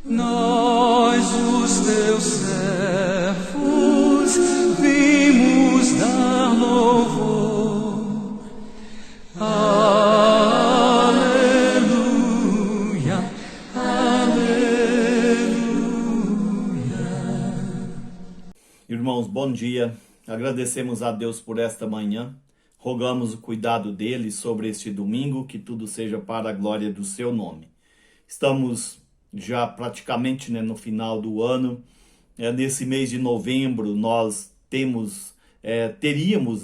Nós, os teus servos, vimos dar louvor. Aleluia, aleluia. Irmãos, bom dia. Agradecemos a Deus por esta manhã. Rogamos o cuidado dele sobre este domingo, que tudo seja para a glória do seu nome. Estamos já praticamente no final do ano. Nesse mês de novembro nós teríamos,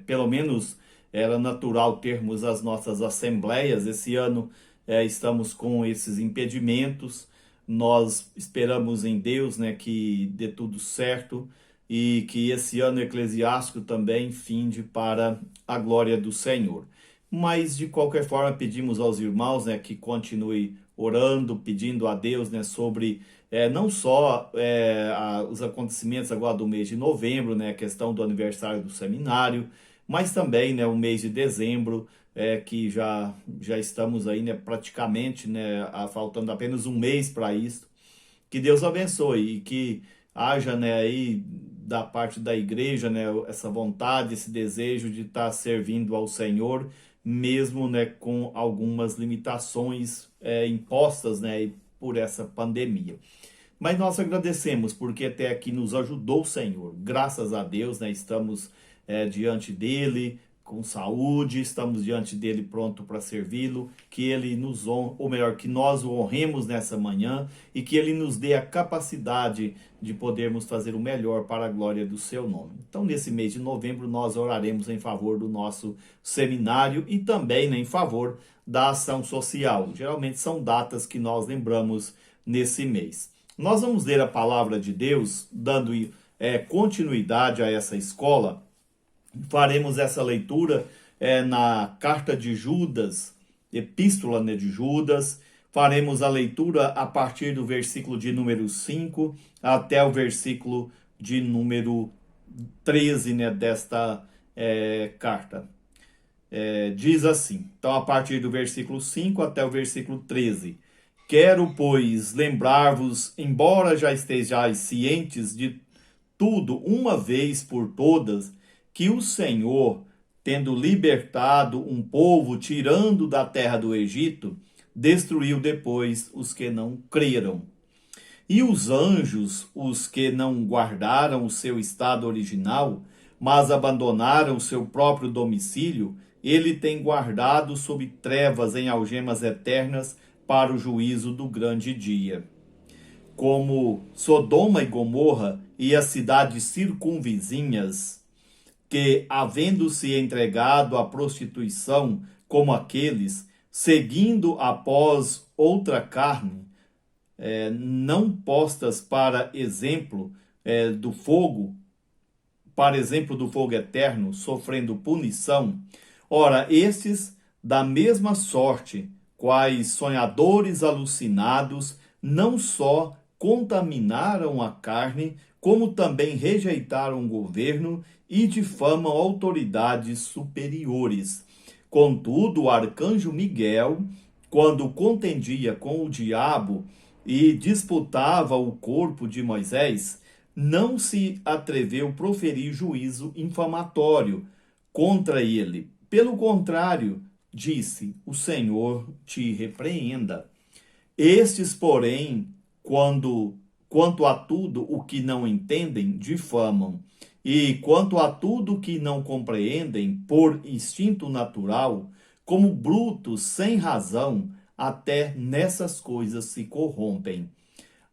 pelo menos era natural termos as nossas assembleias. Esse ano estamos com esses impedimentos. Nós esperamos em Deus, que dê tudo certo e que esse ano eclesiástico também finde para a glória do Senhor. Mas, de qualquer forma, pedimos aos irmãos que continue orando, pedindo a Deus sobre não só os acontecimentos agora do mês de novembro, a questão do aniversário do seminário, mas também o mês de dezembro, que já estamos aí praticamente, faltando apenas um mês para isso. Que Deus abençoe e que haja aí da parte da igreja essa vontade, esse desejo de estar servindo ao Senhor, mesmo com algumas limitações impostas por essa pandemia. Mas nós agradecemos porque até aqui nos ajudou o Senhor. Graças a Deus, estamos diante dele com saúde, estamos diante dele pronto para servi-lo, que ele nos honre, ou melhor, que nós o honremos nessa manhã e que ele nos dê a capacidade de podermos fazer o melhor para a glória do seu nome. Então, nesse mês de novembro, nós oraremos em favor do nosso seminário e também em favor da ação social. Geralmente são datas que nós lembramos nesse mês. Nós vamos ler a palavra de Deus, dando continuidade a essa escola. Faremos essa leitura na carta de Judas, epístola de Judas. Faremos a leitura a partir do versículo de número 5 até o versículo de número 13 desta carta. Diz assim, então a partir do versículo 5 até o versículo 13. Quero, pois, lembrar-vos, embora já estejais cientes de tudo uma vez por todas, que o Senhor, tendo libertado um povo, tirando da terra do Egito, destruiu depois os que não creram. E os anjos, os que não guardaram o seu estado original, mas abandonaram o seu próprio domicílio, ele tem guardado sob trevas em algemas eternas para o juízo do grande dia. Como Sodoma e Gomorra e as cidades circunvizinhas, que, havendo-se entregado à prostituição como aqueles, seguindo após outra carne, não postas para exemplo do fogo eterno, sofrendo punição. Ora, estes, da mesma sorte, quais sonhadores alucinados, não só contaminaram a carne, como também rejeitaram o governo e difamam autoridades superiores. Contudo, o arcanjo Miguel, quando contendia com o diabo e disputava o corpo de Moisés, não se atreveu a proferir juízo infamatório contra ele. Pelo contrário, disse: o Senhor te repreenda. Estes, porém, quanto a tudo o que não entendem, difamam. E quanto a tudo que não compreendem, por instinto natural, como brutos sem razão, até nessas coisas se corrompem.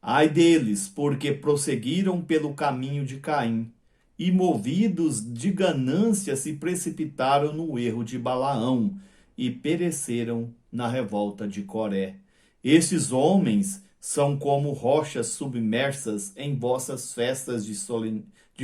Ai deles, porque prosseguiram pelo caminho de Caim, e movidos de ganância se precipitaram no erro de Balaão, e pereceram na revolta de Coré. Estes homens são como rochas submersas em vossas festas de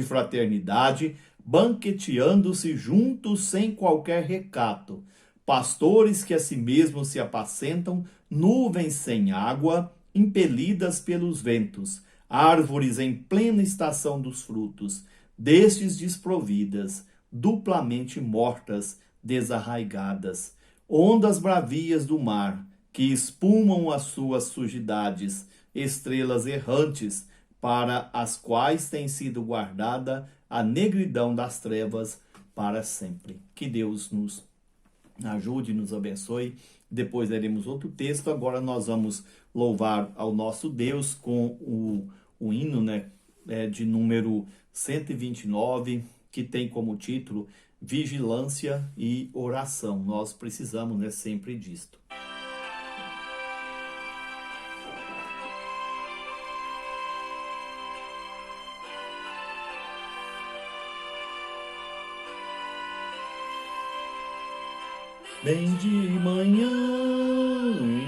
fraternidade, banqueteando-se juntos sem qualquer recato, pastores que a si mesmos se apacentam, nuvens sem água, impelidas pelos ventos, árvores em plena estação dos frutos, destes desprovidas, duplamente mortas, desarraigadas, ondas bravias do mar, que espumam as suas sujidades, estrelas errantes, para as quais tem sido guardada a negridão das trevas para sempre. Que Deus nos ajude, nos abençoe. Depois leremos outro texto. Agora nós vamos louvar ao nosso Deus com o hino, né, de número 129, que tem como título Vigilância e Oração. Nós precisamos, né, sempre disto. Bem de manhã,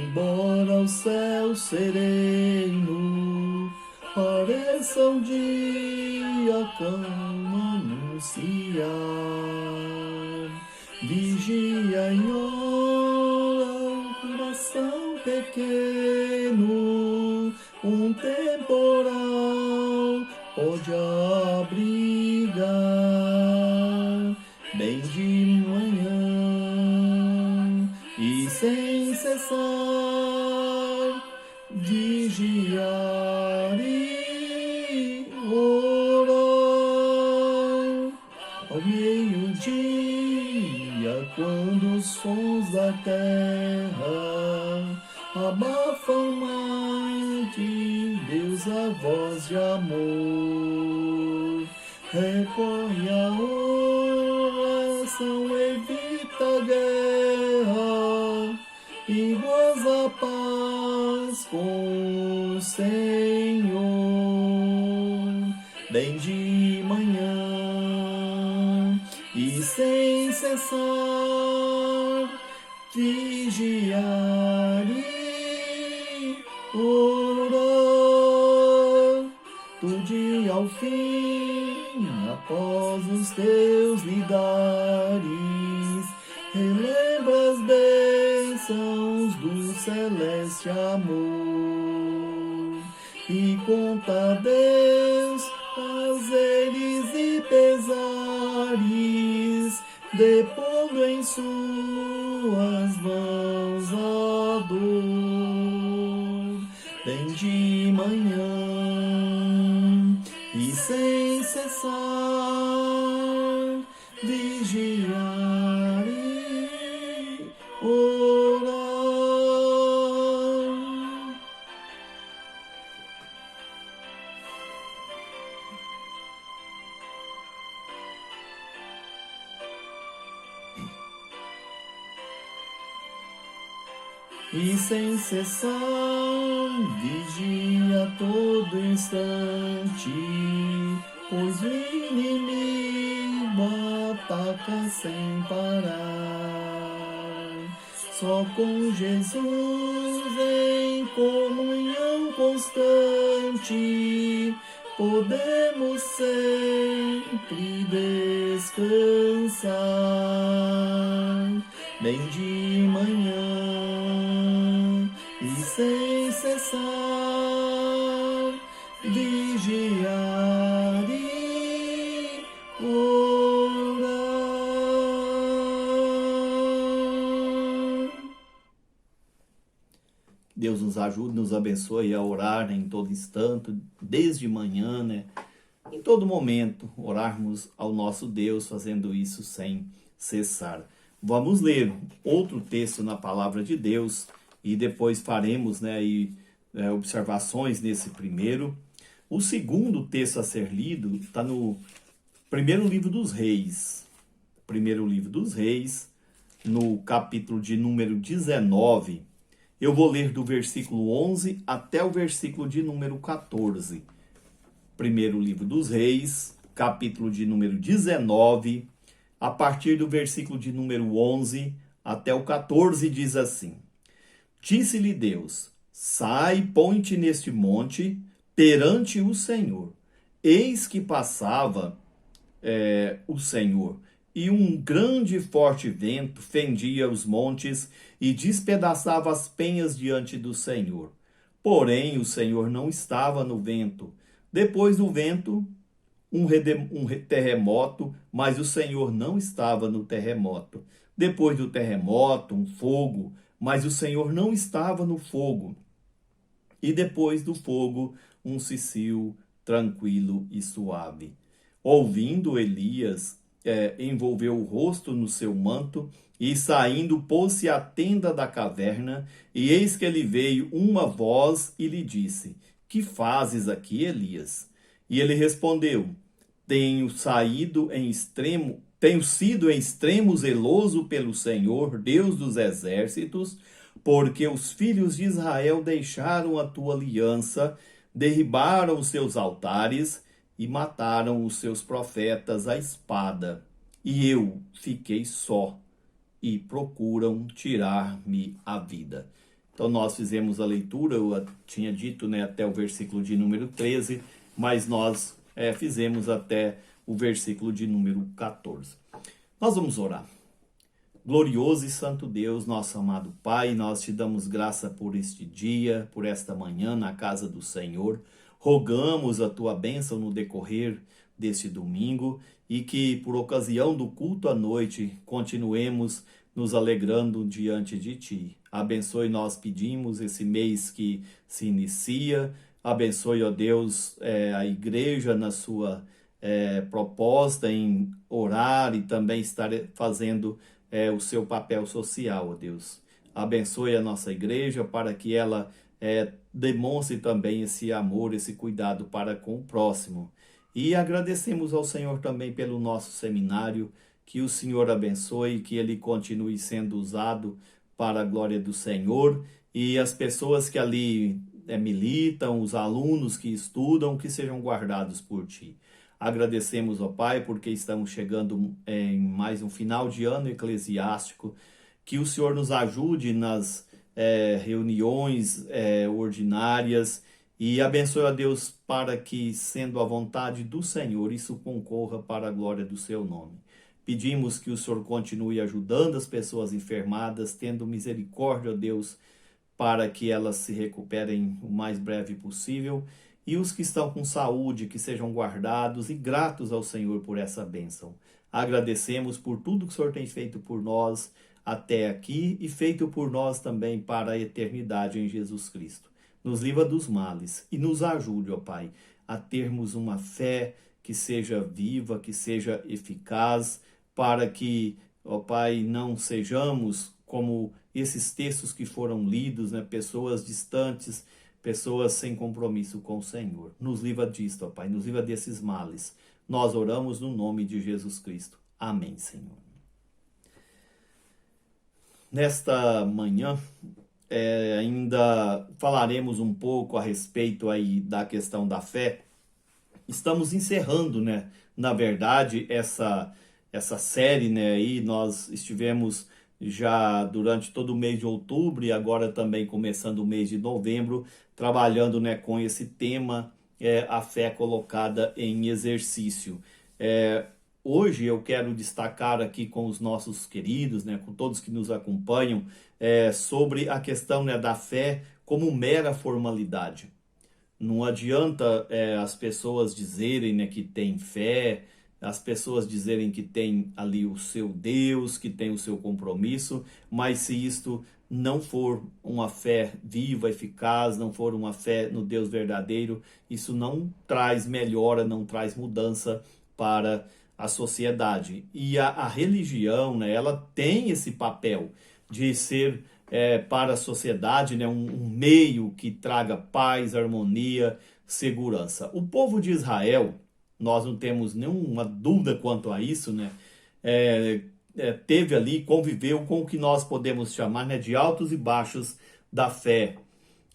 embora o céu sereno pareça um dia calmo anunciar, vigia e ora o coração pequeno, um temporal pode abrigar. Bem de manhã e sem cessar vigiar e orar ao meio-dia, quando os sons da terra abafam mais de Deus a voz de amor, recorre a oração, evita a guerra e goza a paz com o Senhor. Bem de manhã e sem cessar vigiar e orar, do dia ao fim, após os teus lidares, relembra as bênçãos do celeste amor e conta a Deus prazeres e pesares, depondo em suas mãos a dor. Bem de manhã e sem cessar vigiar e orar. E sem cessar vigia a todo instante, pois o inimigo ataca sem parar. Só com Jesus em comunhão constante podemos sempre descansar. Bem de manhã e sem cessar vigiar e orar. Deus nos ajude, nos abençoe a orar em todo instante, desde manhã, né? Em todo momento, orarmos ao nosso Deus, fazendo isso sem cessar. Vamos ler outro texto na palavra de Deus e depois faremos, né, observações nesse primeiro. O segundo texto a ser lido está no primeiro livro dos Reis. Primeiro livro dos Reis, no capítulo de número 19. Eu vou ler do versículo 11 até o versículo de número 14. Primeiro livro dos Reis, capítulo de número 19, a partir do versículo de número 11 até o 14, diz assim: Disse-lhe Deus: Sai, põe-te neste monte perante o Senhor. Eis que passava o Senhor, e um grande e forte vento fendia os montes e despedaçava as penhas diante do Senhor. Porém, o Senhor não estava no vento. Depois do vento, um terremoto, mas o Senhor não estava no terremoto. Depois do terremoto, um fogo, mas o Senhor não estava no fogo. E depois do fogo, um cicio tranquilo e suave. Ouvindo, Elias envolveu o rosto no seu manto e, saindo, pôs-se à tenda da caverna. E eis que lhe veio uma voz e lhe disse: Que fazes aqui, Elias? E ele respondeu: Tenho sido em extremo zeloso pelo Senhor, Deus dos exércitos, porque os filhos de Israel deixaram a tua aliança, derribaram os seus altares e mataram os seus profetas à espada. E eu fiquei só, e procuram tirar-me a vida. Então nós fizemos a leitura, eu tinha dito, né, até o versículo de número 13, mas nós fizemos até o versículo de número 14. Nós vamos orar. Glorioso e santo Deus, nosso amado Pai, nós te damos graça por este dia, por esta manhã na casa do Senhor. Rogamos a tua bênção no decorrer deste domingo e que, por ocasião do culto à noite, continuemos nos alegrando diante de ti. Abençoe, nós pedimos, esse mês que se inicia. Abençoe, ó Deus, a igreja na sua proposta em orar e também estar fazendo o seu papel social, ó Deus. Abençoe a nossa igreja para que ela demonstre também esse amor, esse cuidado para com o próximo. E agradecemos ao Senhor também pelo nosso seminário, que o Senhor abençoe, que ele continue sendo usado para a glória do Senhor, e as pessoas que ali militam, os alunos que estudam, que sejam guardados por ti. Agradecemos, ó Pai, porque estamos chegando em mais um final de ano eclesiástico, que o Senhor nos ajude nas reuniões ordinárias e abençoe a Deus para que, sendo a vontade do Senhor, isso concorra para a glória do seu nome. Pedimos que o Senhor continue ajudando as pessoas enfermadas, tendo misericórdia, ó Deus, para que elas se recuperem o mais breve possível, e os que estão com saúde, que sejam guardados e gratos ao Senhor por essa bênção. Agradecemos por tudo que o Senhor tem feito por nós até aqui e feito por nós também para a eternidade em Jesus Cristo. Nos livra dos males e nos ajude, ó Pai, a termos uma fé que seja viva, que seja eficaz, para que, ó Pai, não sejamos como esses textos que foram lidos, né? Pessoas distantes, pessoas sem compromisso com o Senhor. Nos livra disto, ó Pai, nos livra desses males. Nós oramos no nome de Jesus Cristo. Amém, Senhor. Nesta manhã, ainda falaremos um pouco a respeito aí da questão da fé. Estamos encerrando, né? Na verdade, essa série, né? Aí nós estivemos já durante todo o mês de outubro e agora também começando o mês de novembro, trabalhando, né, com esse tema, a fé colocada em exercício. Hoje eu quero destacar aqui com os nossos queridos, né, com todos que nos acompanham, sobre a questão, né, da fé como mera formalidade. Não adianta as pessoas dizerem, né, que têm fé, as pessoas dizerem que tem ali o seu Deus, que tem o seu compromisso, mas se isto não for uma fé viva, eficaz, não for uma fé no Deus verdadeiro, isso não traz melhora, não traz mudança para a sociedade. E a religião, né, ela tem esse papel de ser para a sociedade, né, um meio que traga paz, harmonia, segurança. O povo de Israel, nós não temos nenhuma dúvida quanto a isso, né? Teve ali, conviveu com o que nós podemos chamar, né, de altos e baixos da fé.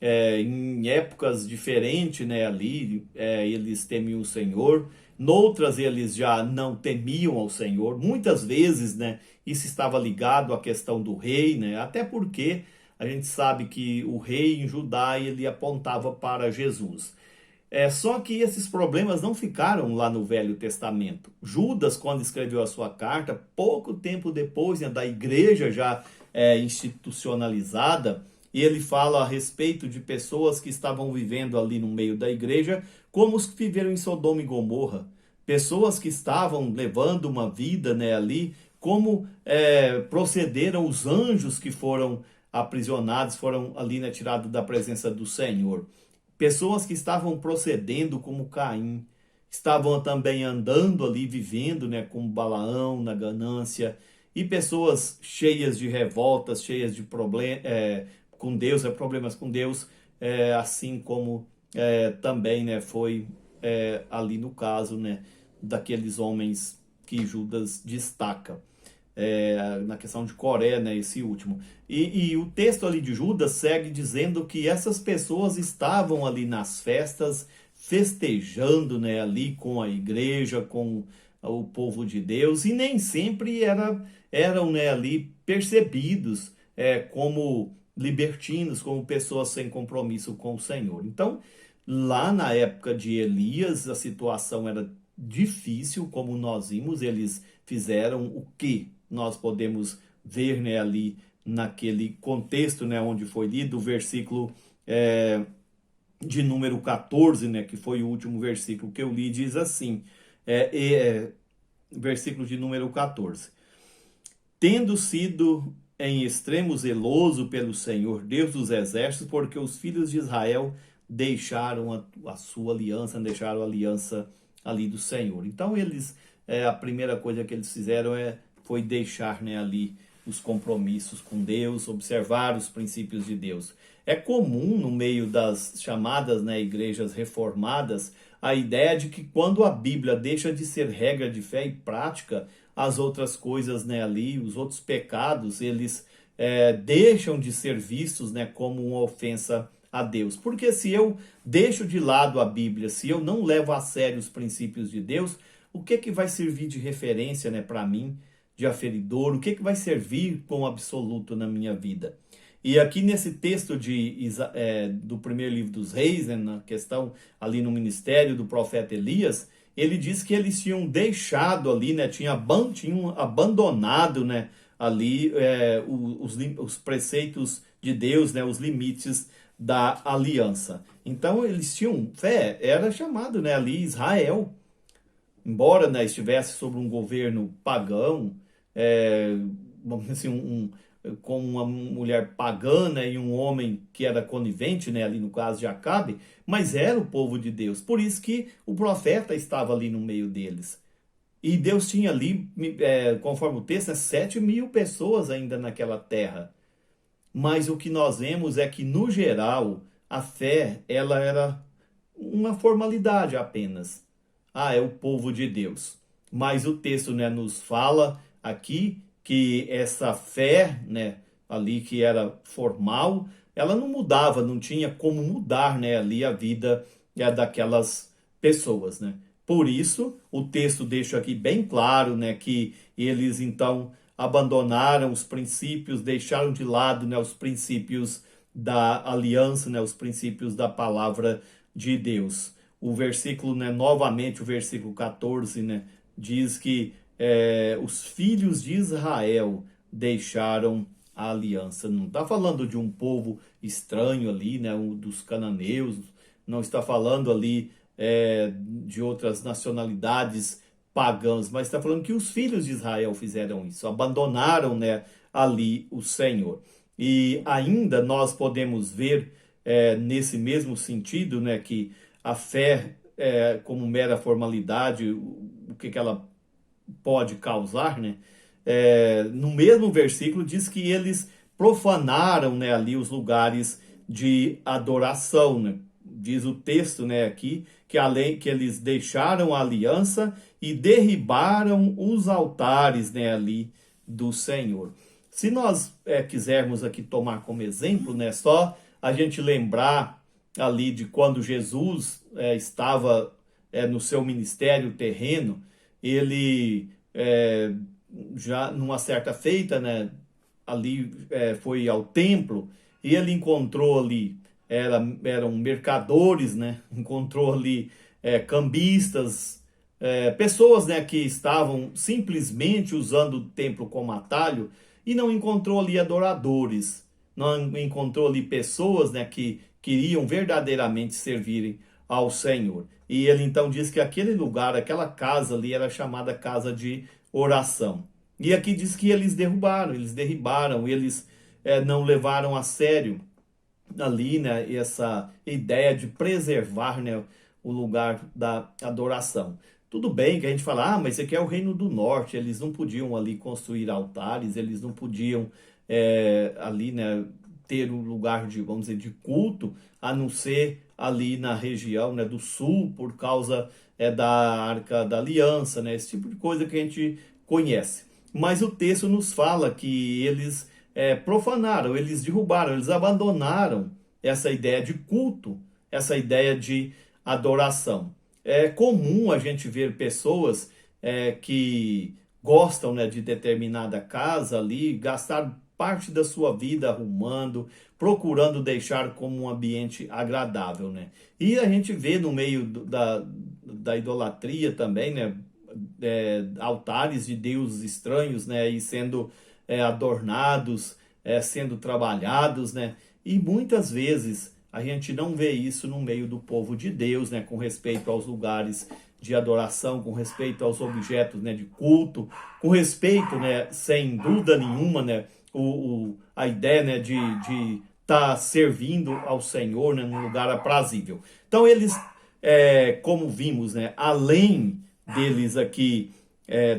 Em épocas diferentes, né, ali, eles temiam o Senhor, noutras eles já não temiam ao Senhor. Muitas vezes, né, isso estava ligado à questão do rei, né? Até porque a gente sabe que o rei em Judá, ele apontava para Jesus. Só que esses problemas não ficaram lá no Velho Testamento. Judas, quando escreveu a sua carta, pouco tempo depois, né, da igreja já institucionalizada, ele fala a respeito de pessoas que estavam vivendo ali no meio da igreja, como os que viveram em Sodoma e Gomorra. Pessoas que estavam levando uma vida, né, ali, como procederam os anjos que foram aprisionados, foram ali, né, tirados da presença do Senhor. Pessoas que estavam procedendo como Caim, estavam também andando ali, vivendo, né, como Balaão, na ganância, e pessoas cheias de revoltas, cheias de com Deus, problemas com Deus, assim como também, né, foi ali no caso, né, daqueles homens que Judas destaca. Na questão de Coré, né, esse último. E o texto ali de Judas segue dizendo que essas pessoas estavam ali nas festas, festejando, né, ali com a igreja, com o povo de Deus, e nem sempre eram, né, ali percebidos como libertinos, como pessoas sem compromisso com o Senhor. Então, lá na época de Elias, a situação era difícil, como nós vimos, eles fizeram o que nós podemos ver, né, ali naquele contexto, né, onde foi lido o versículo de número 14, né, que foi o último versículo que eu li, diz assim, versículo de número 14. Tendo sido em extremo zeloso pelo Senhor, Deus dos exércitos, porque os filhos de Israel deixaram a sua aliança, deixaram a aliança ali do Senhor. Então eles, a primeira coisa que eles fizeram foi deixar, né, ali os compromissos com Deus, observar os princípios de Deus. É comum no meio das chamadas, né, igrejas reformadas a ideia de que quando a Bíblia deixa de ser regra de fé e prática, as outras coisas, né, ali, os outros pecados, eles deixam de ser vistos, né, como uma ofensa a Deus. Porque se eu deixo de lado a Bíblia, se eu não levo a sério os princípios de Deus, o que vai servir de referência, né, para mim, de aferidor? O que vai servir como absoluto na minha vida? E aqui nesse texto do primeiro livro dos Reis, né, na questão ali no ministério do profeta Elias, ele diz que eles tinham deixado ali, né, tinham abandonado, né, ali os preceitos de Deus, né, os limites da aliança. Então eles tinham fé, era chamado, né, ali Israel, embora, né, estivesse sob um governo pagão, vamos dizer assim, com uma mulher pagã, né, e um homem que era conivente, né, ali no caso de Acabe, mas era o povo de Deus. Por isso que o profeta estava ali no meio deles. E Deus tinha ali, conforme o texto, 7.000 pessoas ainda naquela terra. Mas o que nós vemos é que, no geral, a fé, ela era uma formalidade apenas. É o povo de Deus. Mas o texto, né, nos fala aqui que essa fé, né, ali que era formal, ela não mudava, não tinha como mudar, né, ali a vida daquelas pessoas, né? Por isso, o texto deixa aqui bem claro, né, que eles então abandonaram os princípios, deixaram de lado, né, os princípios da aliança, né, os princípios da palavra de Deus. O versículo, né, novamente o versículo 14, né, diz que os filhos de Israel deixaram a aliança. Não está falando de um povo estranho ali, né, dos cananeus, não está falando ali de outras nacionalidades pagãs, mas está falando que os filhos de Israel fizeram isso, abandonaram, né, ali o Senhor. E ainda nós podemos ver nesse mesmo sentido, né, que a fé como mera formalidade, o que ela pode causar, né? No mesmo versículo diz que eles profanaram, né, ali os lugares de adoração, né? Diz o texto, né, aqui que além que eles deixaram a aliança e derribaram os altares, né, ali do Senhor. Se nós quisermos aqui tomar como exemplo, né, só a gente lembrar ali de quando Jesus estava no seu ministério terreno, ele já numa certa feita, né, ali foi ao templo e ele encontrou ali, eram mercadores, né, encontrou ali cambistas, pessoas, né, que estavam simplesmente usando o templo como atalho e não encontrou ali adoradores, não encontrou ali pessoas, né, que queriam verdadeiramente servirem ao Senhor. E ele então diz que aquele lugar, aquela casa ali era chamada casa de oração. E aqui diz que eles derribaram, eles não levaram a sério ali, né, essa ideia de preservar, né, o lugar da adoração. Tudo bem que a gente fala, mas esse aqui é o Reino do Norte, eles não podiam ali construir altares, eles não podiam ali, né, ter um lugar de, vamos dizer, de culto, a não ser ali na região, né, do sul, por causa da Arca da Aliança, né, esse tipo de coisa que a gente conhece. Mas o texto nos fala que eles profanaram, eles derrubaram, eles abandonaram essa ideia de culto, essa ideia de adoração. É comum a gente ver pessoas que gostam, né, de determinada casa ali, gastar parte da sua vida arrumando, procurando deixar como um ambiente agradável, né? E a gente vê no meio da idolatria também, né, altares de deuses estranhos, né, e sendo adornados, sendo trabalhados, né? E muitas vezes a gente não vê isso no meio do povo de Deus, né? Com respeito aos lugares de adoração, com respeito aos objetos, né, de culto, com respeito, né, sem dúvida nenhuma, né, a ideia, né, de estar servindo ao Senhor, né, num lugar aprazível. Então eles, como vimos, né, além deles aqui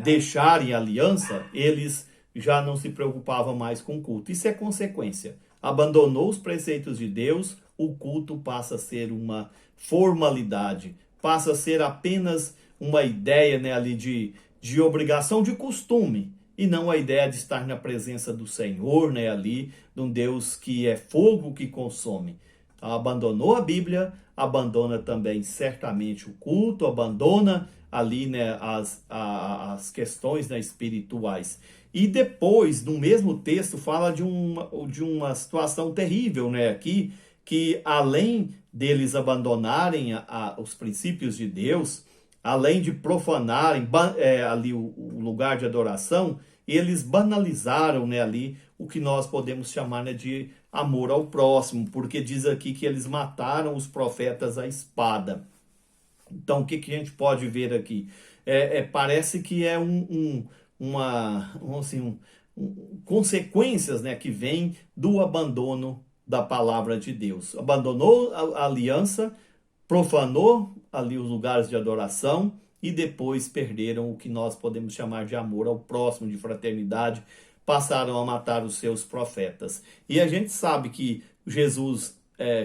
deixarem a aliança, eles já não se preocupavam mais com o culto. Isso é consequência. Abandonou os preceitos de Deus, o culto passa a ser uma formalidade, passa a ser apenas uma ideia, né, ali de obrigação, de costume, e não a ideia de estar na presença do Senhor, né, ali, de um Deus que é fogo que consome. Abandonou a Bíblia, abandona também certamente o culto, abandona ali, né, as questões, né, espirituais. E depois, no mesmo texto, fala de uma situação terrível, né, aqui, que além deles abandonarem os princípios de Deus, além de profanarem ali o lugar de adoração, eles banalizaram, né, ali o que nós podemos chamar, né, de amor ao próximo, porque diz aqui que eles mataram os profetas à espada. Então, o que a gente pode ver aqui? Parece que é consequências, né, que vêm do abandono da palavra de Deus. Abandonou a aliança, profanou ali os lugares de adoração e depois perderam o que nós podemos chamar de amor ao próximo, de fraternidade, passaram a matar os seus profetas. E a gente sabe que Jesus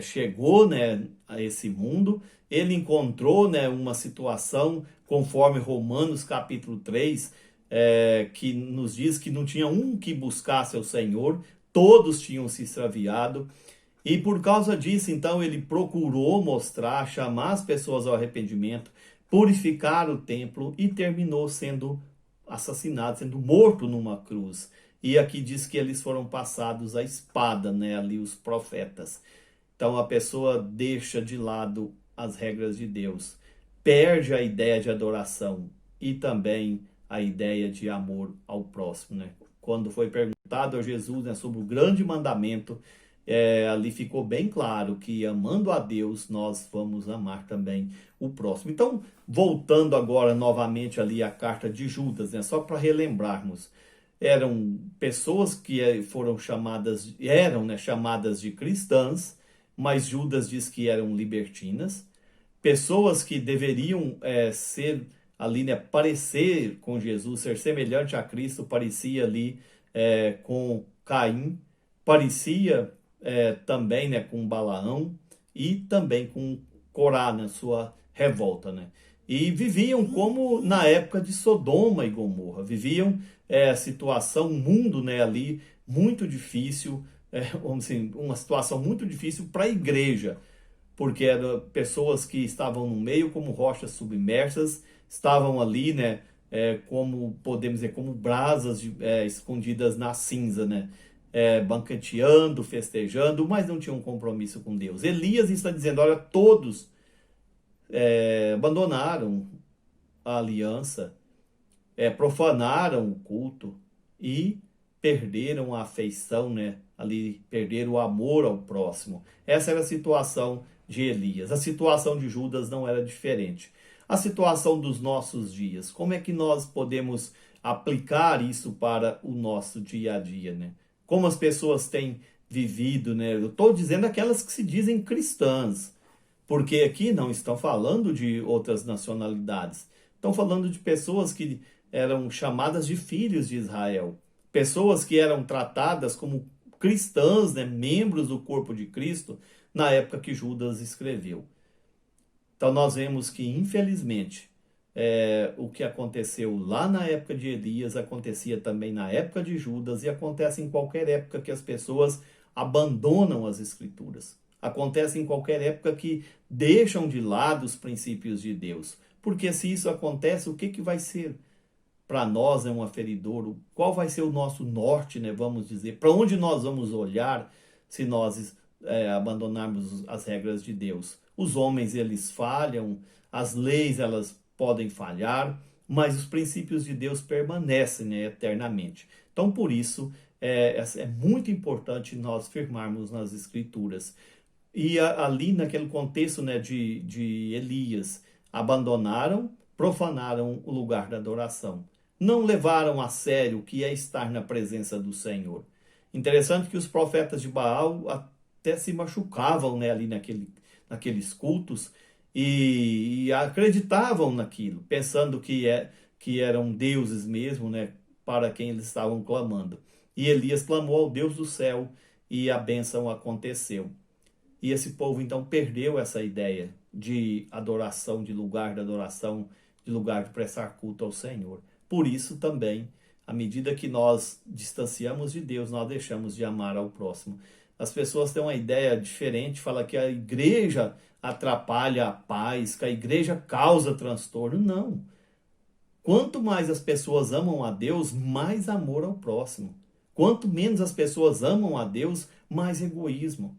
chegou, né, a esse mundo, ele encontrou, né, uma situação, conforme Romanos capítulo 3, que nos diz que não tinha um que buscasse ao Senhor, todos tinham se extraviado. E por causa disso, então, ele procurou mostrar, chamar as pessoas ao arrependimento, purificar o templo e terminou sendo assassinado, sendo morto numa cruz. E aqui diz que eles foram passados à espada, né, ali os profetas. Então a pessoa deixa de lado as regras de Deus, perde a ideia de adoração e também a ideia de amor ao próximo, né? Quando foi perguntado a Jesus, né, sobre o grande mandamento, ali ficou bem claro que amando a Deus, nós vamos amar também o próximo. Então, voltando agora novamente ali à carta de Judas, né, só para relembrarmos, eram pessoas que foram chamadas, né, chamadas de cristãs, mas Judas diz que eram libertinas, pessoas que deveriam ser ali, né, parecer com Jesus, ser semelhante a Cristo, parecia ali com Caim, parecia também, né, com Balaão e também com Corá na sua revolta, né? E viviam como na época de Sodoma e Gomorra, viviam a situação, um mundo, né, ali muito difícil, vamos dizer, uma situação muito difícil para a igreja, porque eram pessoas que estavam no meio como rochas submersas, estavam ali, né, como podemos dizer, como brasas escondidas na cinza, né, banqueteando, festejando, mas não tinham um compromisso com Deus. Elias está dizendo, olha, todos abandonaram a aliança, profanaram o culto e perderam a afeição, né? Ali perderam o amor ao próximo. Essa era a situação de Elias. A situação de Judas não era diferente. A situação dos nossos dias, como é que nós podemos aplicar isso para o nosso dia a dia, né? como as pessoas têm vivido, né? Eu estou dizendo aquelas que se dizem cristãs, porque aqui não estão falando de outras nacionalidades, estão falando de pessoas que eram chamadas de filhos de Israel, pessoas que eram tratadas como cristãs, né? Membros do corpo de Cristo, na época que Judas escreveu. Então nós vemos que, infelizmente, o que aconteceu lá na época de Elias acontecia também na época de Judas e acontece em qualquer época que as pessoas abandonam as Escrituras. Acontece em qualquer época que deixam de lado os princípios de Deus. Porque se isso acontece, o que vai ser para nós um aferidouro? Qual vai ser o nosso norte, né, vamos dizer? Para onde nós vamos olhar se nós abandonarmos as regras de Deus? Os homens, eles falham, as leis, elas podem falhar, mas os princípios de Deus permanecem, né, eternamente. Então, por isso, é muito importante nós firmarmos nas Escrituras. E ali, naquele contexto, né, de Elias, abandonaram, profanaram o lugar da adoração. Não levaram a sério o que é estar na presença do Senhor. Interessante que os profetas de Baal até se machucavam, né, ali naqueles cultos, e acreditavam naquilo, pensando que eram deuses mesmo, né, para quem eles estavam clamando. E Elias clamou ao Deus do céu e a bênção aconteceu. E esse povo então perdeu essa ideia de adoração, de lugar de adoração, de lugar de prestar culto ao Senhor. Por isso também, à medida que nós distanciamos de Deus, nós deixamos de amar ao próximo. As pessoas têm uma ideia diferente, falam que a igreja atrapalha a paz, que a igreja causa transtorno. Não. Quanto mais as pessoas amam a Deus, mais amor ao próximo. Quanto menos as pessoas amam a Deus, mais egoísmo.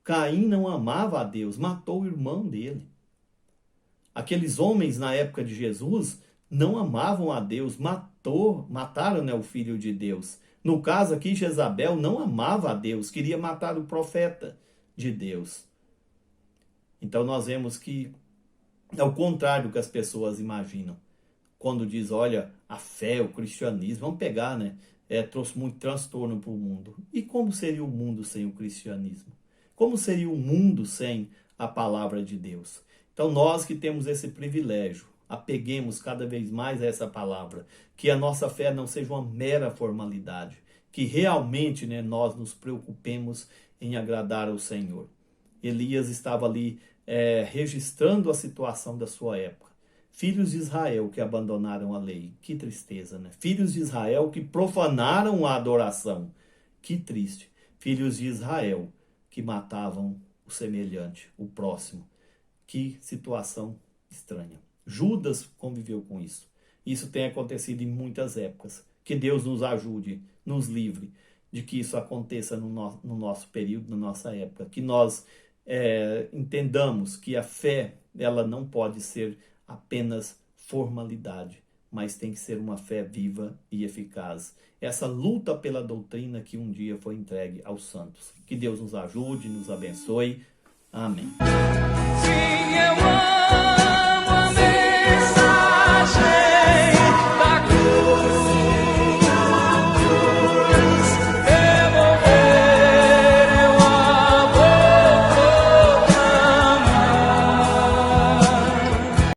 Caim não amava a Deus, matou o irmão dele. Aqueles homens na época de Jesus não amavam a Deus, mataram, né, o filho de Deus. No caso aqui, Jezabel não amava a Deus, queria matar o profeta de Deus. Então nós vemos que é o contrário do que as pessoas imaginam. Quando diz, olha, a fé, o cristianismo, vamos pegar, né? Trouxe muito transtorno para o mundo. E como seria o mundo sem o cristianismo? Como seria o mundo sem a palavra de Deus? Então nós que temos esse privilégio, apeguemos cada vez mais a essa palavra, que a nossa fé não seja uma mera formalidade, que realmente, né, nós nos preocupemos em agradar ao Senhor. Elias estava ali registrando a situação da sua época. Filhos de Israel que abandonaram a lei, que tristeza, né? Filhos de Israel que profanaram a adoração, que triste. Filhos de Israel que matavam o semelhante, o próximo, que situação estranha. Judas conviveu com isso. Isso tem acontecido em muitas épocas. Que Deus nos ajude, nos livre de que isso aconteça no nosso período, na nossa época. Que nós entendamos que a fé, ela não pode ser apenas formalidade, mas tem que ser uma fé viva e eficaz. Essa luta pela doutrina que um dia foi entregue aos santos. Que Deus nos ajude, nos abençoe. Amém. Sim, eu amo.